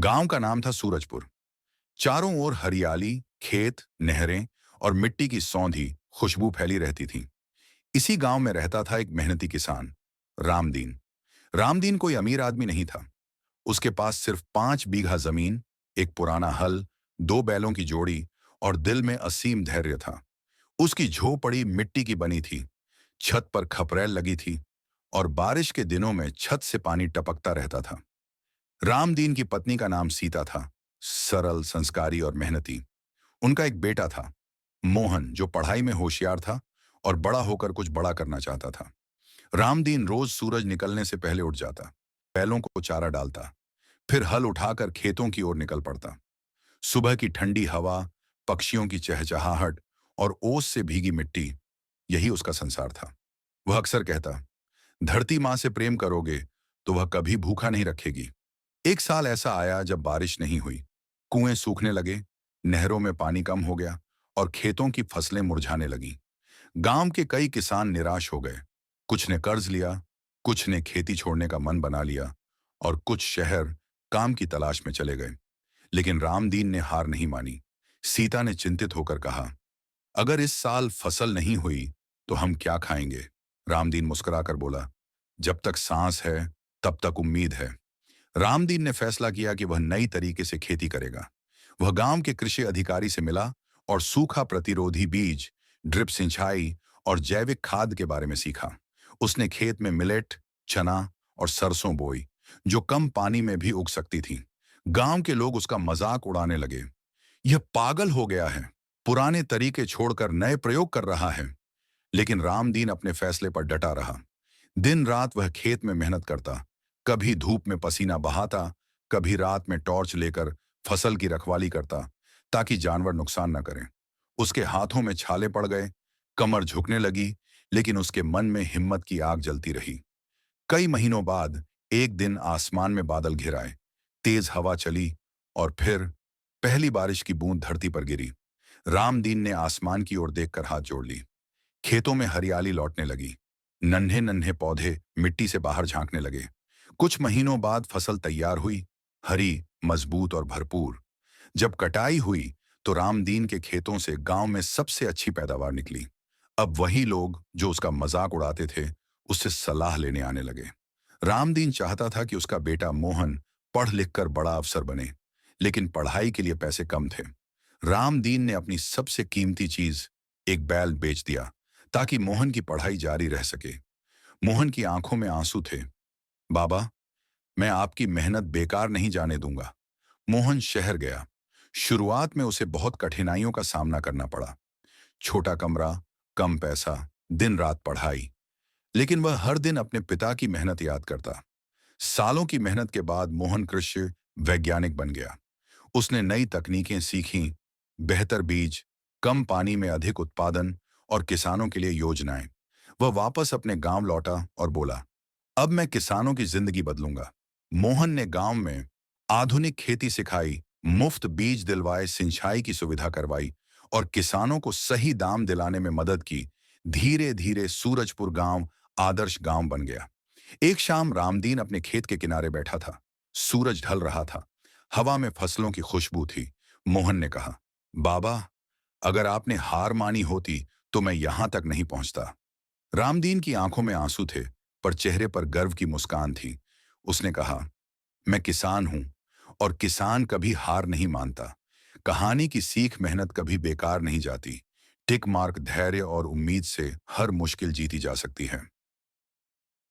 गांव का नाम था सूरजपुर। चारों ओर हरियाली, खेत, नहरें और मिट्टी की सौंधी खुशबू फैली रहती थी। इसी गांव में रहता था एक मेहनती किसान, रामदीन। रामदीन कोई अमीर आदमी नहीं था। उसके पास सिर्फ 5 बीघा जमीन, एक पुराना हल, 2 बैलों की जोड़ी और दिल में असीम धैर्य था। उसकी झोपड़ी मिट्टी की बनी थी, छत पर खपरेल लगी थी और बारिश के दिनों में छत से पानी टपकता रहता था। रामदीन की पत्नी का नाम सीता था, सरल, संस्कारी और मेहनती। उनका एक बेटा था, मोहन, जो पढ़ाई में होशियार था और बड़ा होकर कुछ बड़ा करना चाहता था। रामदीन रोज सूरज निकलने से पहले उठ जाता, बैलों को चारा डालता, फिर हल उठाकर खेतों की ओर निकल पड़ता। सुबह की ठंडी हवा, पक्षियों की चहचहाहट और ओस से भीगी मिट्टी, यही उसका संसार था। वह अक्सर कहता, धरती माँ से प्रेम करोगे तो वह कभी भूखा नहीं रखेगी। एक साल ऐसा आया जब बारिश नहीं हुई। कुएं सूखने लगे, नहरों में पानी कम हो गया और खेतों की फसलें मुरझाने लगीं। गांव के कई किसान निराश हो गए। कुछ ने कर्ज लिया, कुछ ने खेती छोड़ने का मन बना लिया और कुछ शहर काम की तलाश में चले गए। लेकिन रामदीन ने हार नहीं मानी। सीता ने चिंतित होकर कहा, अगर इस साल फसल नहीं हुई तो हम क्या खाएंगे? रामदीन मुस्कुराकर बोला, जब तक सांस है तब तक उम्मीद है। रामदीन ने फैसला किया कि वह नई तरीके से खेती करेगा। वह गांव के कृषि अधिकारी से मिला और सूखा प्रतिरोधी बीज, ड्रिप सिंचाई और जैविक खाद के बारे में सीखा। उसने खेत में मिलेट, चना और सरसों बोई, जो कम पानी में भी उग सकती थी। गांव के लोग उसका मजाक उड़ाने लगे, यह पागल हो गया है, पुराने तरीके छोड़कर नए प्रयोग कर रहा है। लेकिन रामदीन अपने फैसले पर डटा रहा। दिन रात वह खेत में मेहनत करता, कभी धूप में पसीना बहाता, कभी रात में टॉर्च लेकर फसल की रखवाली करता, ताकि जानवर नुकसान न करें। उसके हाथों में छाले पड़ गए, कमर झुकने लगी, लेकिन उसके मन में हिम्मत की आग जलती रही। कई महीनों बाद एक दिन आसमान में बादल घिर आए, तेज हवा चली और फिर पहली बारिश की बूंद धरती पर गिरी। रामदीन ने आसमान की ओर देखकर हाथ जोड़ ली। खेतों में हरियाली लौटने लगी, नन्हे नन्हे पौधे मिट्टी से बाहर झांकने लगे। कुछ महीनों बाद फसल तैयार हुई, हरी, मजबूत और भरपूर। जब कटाई हुई तो रामदीन के खेतों से गांव में सबसे अच्छी पैदावार निकली। अब वही लोग जो उसका मजाक उड़ाते थे, उससे सलाह लेने आने लगे। रामदीन चाहता था कि उसका बेटा मोहन पढ़ लिख कर बड़ा अफसर बने, लेकिन पढ़ाई के लिए पैसे कम थे। रामदीन ने अपनी सबसे कीमती चीज, एक बैल, बेच दिया ताकि मोहन की पढ़ाई जारी रह सके। मोहन की आंखों में आंसू थे। बाबा, मैं आपकी मेहनत बेकार नहीं जाने दूंगा। मोहन शहर गया। शुरुआत में उसे बहुत कठिनाइयों का सामना करना पड़ा। छोटा कमरा, कम पैसा, दिन रात पढ़ाई। लेकिन वह हर दिन अपने पिता की मेहनत याद करता। सालों की मेहनत के बाद मोहन कृषि वैज्ञानिक बन गया। उसने नई तकनीकें सीखीं, बेहतर बीज, कम पानी में अधिक उत्पादन और किसानों के लिए योजनाएं। वह वापस अपने गांव लौटा और बोला, अब मैं किसानों की जिंदगी बदलूंगा। मोहन ने गांव में आधुनिक खेती सिखाई, मुफ्त बीज दिलवाए, सिंचाई की सुविधा करवाई और किसानों को सही दाम दिलाने में मदद की। धीरे धीरे सूरजपुर गांव आदर्श गांव बन गया। एक शाम रामदीन अपने खेत के किनारे बैठा था। सूरज ढल रहा था, हवा में फसलों की खुशबू थी। मोहन ने कहा, बाबा, अगर आपने हार मानी होती तो मैं यहां तक नहीं पहुंचता। रामदीन की आंखों में आंसू थे, पर चेहरे पर गर्व की मुस्कान थी। उसने कहा, मैं किसान हूं और किसान कभी हार नहीं मानता। कहानी की सीख, मेहनत कभी बेकार नहीं जाती। टिक मार्क, धैर्य और उम्मीद से हर मुश्किल जीती जा सकती है।